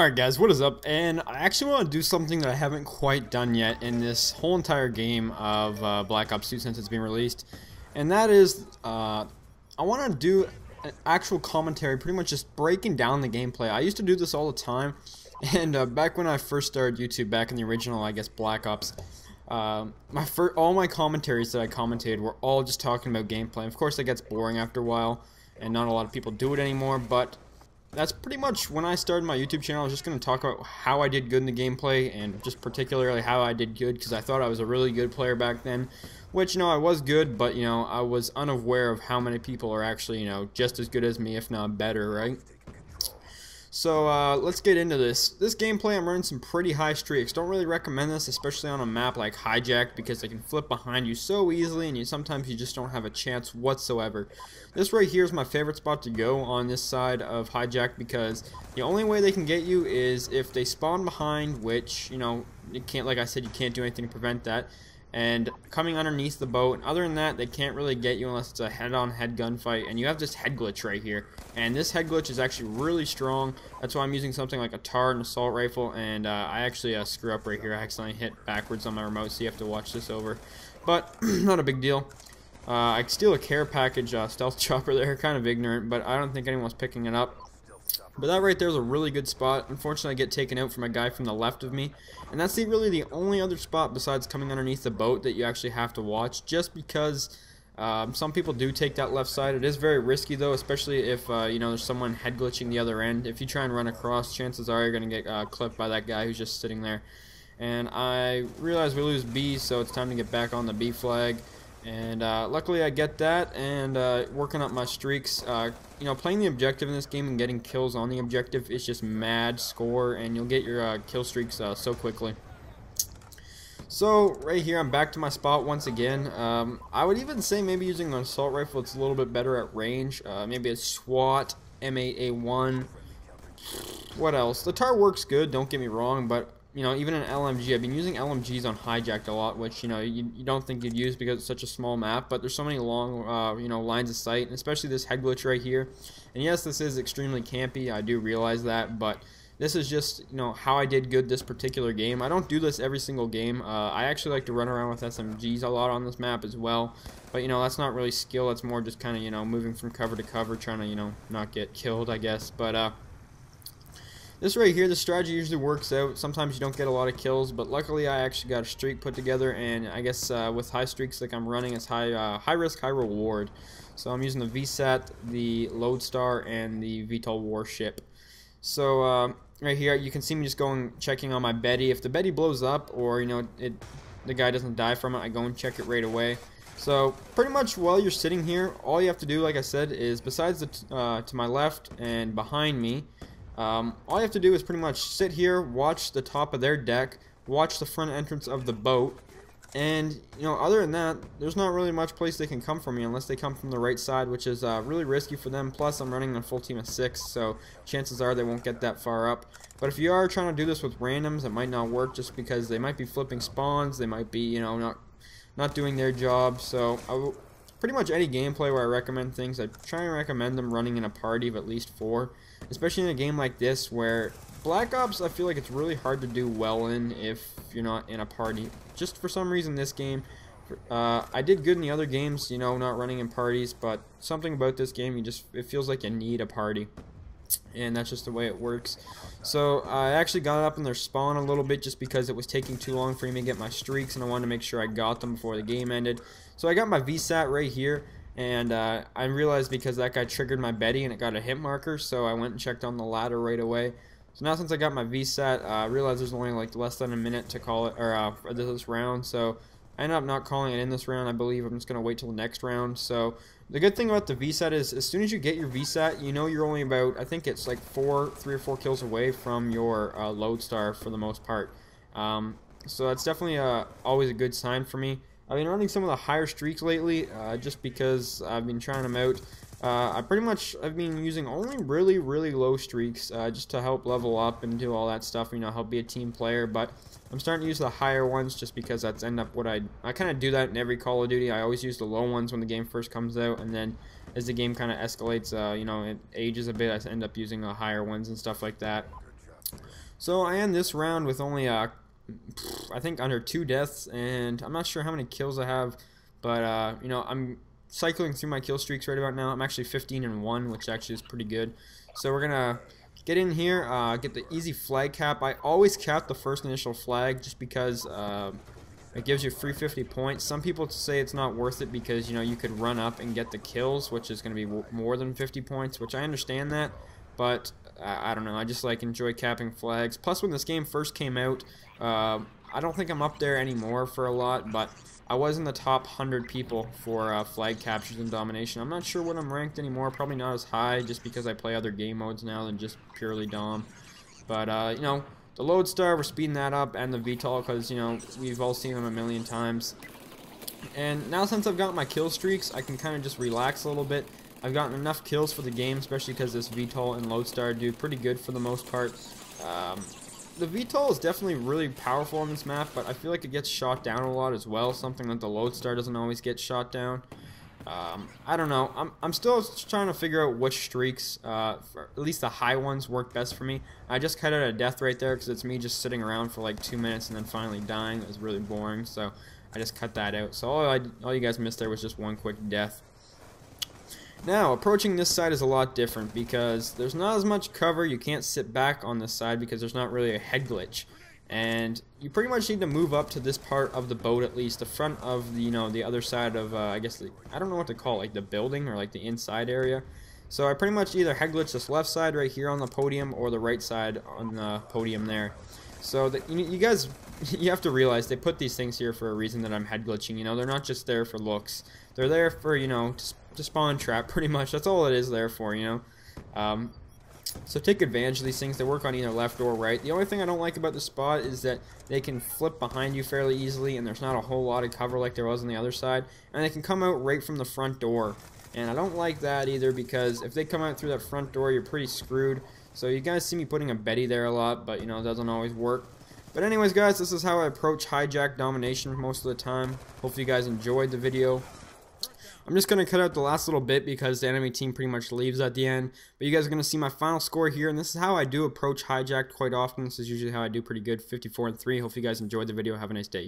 Alright guys, what is up? And I actually want to do something that I haven't quite done yet in this whole entire game of Black Ops 2 since it's been released. And that is, I want to do an actual commentary, pretty much just breaking down the gameplay. I used to do this all the time, and back when I first started YouTube, back in the original, I guess, Black Ops, all my commentaries that I commentated were all just talking about gameplay. Of course, it gets boring after a while, and not a lot of people do it anymore, but that's pretty much when I started my YouTube channel. I was just going to talk about how I did good in the gameplay, and just particularly how I did good, because I thought I was a really good player back then, which, I was good, but, I was unaware of how many people are actually, just as good as me, if not better, right? So, let's get into this. This gameplay, I'm running some pretty high streaks. Don't really recommend this, especially on a map like Hijacked, because they can flip behind you so easily, and sometimes you just don't have a chance whatsoever. This right here is my favorite spot to go on this side of Hijacked, because the only way they can get you is if they spawn behind, which, you can't, like I said, you can't do anything to prevent that, and coming underneath the boat. And other than that, they can't really get you unless it's a head-on-head gunfight. And you have this head glitch right here, and this head glitch is actually really strong. That's why I'm using something like a TAR, an assault rifle, and I actually screw up right here. I accidentally hit backwards on my remote, so you have to watch this over, but not a big deal. I steal a care package stealth chopper there, kind of ignorant, but I don't think anyone's picking it up. But that right there is a really good spot. Unfortunately, I get taken out from a guy from the left of me. And that's really the only other spot besides coming underneath the boat that you actually have to watch, just because some people do take that left side. It is very risky, though, especially if, there's someone head glitching the other end. If you try and run across, chances are you're going to get clipped by that guy who's just sitting there. And I realize we lose B, so it's time to get back on the B flag. And luckily I get that, and working up my streaks. Playing the objective in this game and getting kills on the objective is just mad score, and you'll get your kill streaks so quickly. So right here, I'm back to my spot once again. I would even say maybe using an assault rifle, it's a little bit better at range. Maybe a SWAT, M8A1. What else? The TAR works good, don't get me wrong, but even an LMG, I've been using LMGs on Hijacked a lot, which, you don't think you'd use because it's such a small map, but there's so many long, lines of sight, and especially this head glitch right here. And yes, this is extremely campy, I do realize that, but this is just, how I did good this particular game. I don't do this every single game. I actually like to run around with SMGs a lot on this map as well, but, that's not really skill, it's more just kind of, moving from cover to cover, trying to, not get killed, I guess, but, this right here, the strategy usually works out. Sometimes you don't get a lot of kills, but luckily I actually got a streak put together, and I guess with high streaks like I'm running, it's high risk, high reward. So I'm using the VSAT, the Lodestar, and the VTOL warship. So right here, you can see me just checking on my Betty. If the Betty blows up, or the guy doesn't die from it, I go and check it right away. So pretty much while you're sitting here, all you have to do, like I said, is besides to my left and behind me, all you have to do is pretty much sit here, watch the top of their deck, watch the front entrance of the boat, and, other than that, there's not really much place they can come from me unless they come from the right side, which is really risky for them. Plus, I'm running a full team of 6, so chances are they won't get that far up. But if you are trying to do this with randoms, it might not work just because they might be flipping spawns, they might be, not doing their job. So, pretty much any gameplay where I recommend things, I try and recommend them running in a party of at least 4. Especially in a game like this where Black Ops, I feel like it's really hard to do well in if you're not in a party. Just for some reason this game, I did good in the other games, not running in parties, but something about this game, it feels like you need a party. And that's just the way it works. So I actually got up in their spawn a little bit just because it was taking too long for me to get my streaks, and I wanted to make sure I got them before the game ended. So I got my VSAT right here. And I realized because that guy triggered my Betty and it got a hit marker, so I went and checked on the ladder right away. So now since I got my VSAT, I realized there's only like less than a minute to call it, or for this round, so I ended up not calling it in this round. I believe I'm just going to wait till the next round. So the good thing about the VSAT is as soon as you get your VSAT, you're only about, I think it's like 3 or 4 kills away from your Lodestar for the most part. So that's definitely always a good sign for me. I've been running some of the higher streaks lately, just because I've been trying them out. I've been using only really low streaks, just to help level up and do all that stuff, help be a team player, but I'm starting to use the higher ones just because that's what I kind of do that in every Call of Duty. I always use the low ones when the game first comes out, and then as the game kind of escalates, it ages a bit, I end up using the higher ones and stuff like that. So I end this round with only I think under 2 deaths, and I'm not sure how many kills I have, but you know, I'm cycling through my kill streaks right about now. I'm actually 15-1, which actually is pretty good. So we're gonna get in here, get the easy flag cap. I always cap the first initial flag just because it gives you free 50 points. Some people say it's not worth it because, you know, you could run up and get the kills, which is going to be more than 50 points, which I understand that, but I don't know. I just like enjoy capping flags. Plus, when this game first came out, I don't think I'm up there anymore for a lot, but I was in the top 100 people for flag captures and domination. I'm not sure what I'm ranked anymore. Probably not as high, just because I play other game modes now than just purely dom. But you know, the Lodestar, we're speeding that up, and the VTOL, because, you know, we've all seen them a million times. And now since I've got my kill streaks, I can kind of just relax a little bit. I've gotten enough kills for the game, especially because this VTOL and Lodestar do pretty good for the most part. The VTOL is definitely really powerful on this map, but I feel like it gets shot down a lot as well, something that the Lodestar doesn't always get shot down. I don't know. I'm still trying to figure out which streaks, at least the high ones, work best for me. I just cut out a death right there because it's me just sitting around for like 2 minutes and then finally dying. It was really boring, so I just cut that out. So all you guys missed there was just one quick death. Now, approaching this side is a lot different because there's not as much cover. You can't sit back on this side because there's not really a head glitch. And you pretty much need to move up to this part of the boat, at least the front of the, you know, the other side of I guess I don't know what to call it, like the building or like the inside area. So I pretty much either head glitch this left side right here on the podium or the right side on the podium there. So you guys, you have to realize they put these things here for a reason that I'm head glitching. You know, they're not just there for looks. They're there for, you know, to spawn trap pretty much. That's all it is there for, you know. So take advantage of these things. They work on either left or right. The only thing I don't like about the spot is that they can flip behind you fairly easily, and there's not a whole lot of cover like there was on the other side. And they can come out right from the front door. And I don't like that either because if they come out through that front door, you're pretty screwed. So you guys see me putting a Betty there a lot, but, you know, it doesn't always work. But anyways, guys, this is how I approach hijack domination most of the time. Hopefully you guys enjoyed the video. I'm just going to cut out the last little bit because the enemy team pretty much leaves at the end. But you guys are going to see my final score here, and this is how I do approach hijack quite often. This is usually how I do pretty good, 54-3. Hope you guys enjoyed the video. Have a nice day.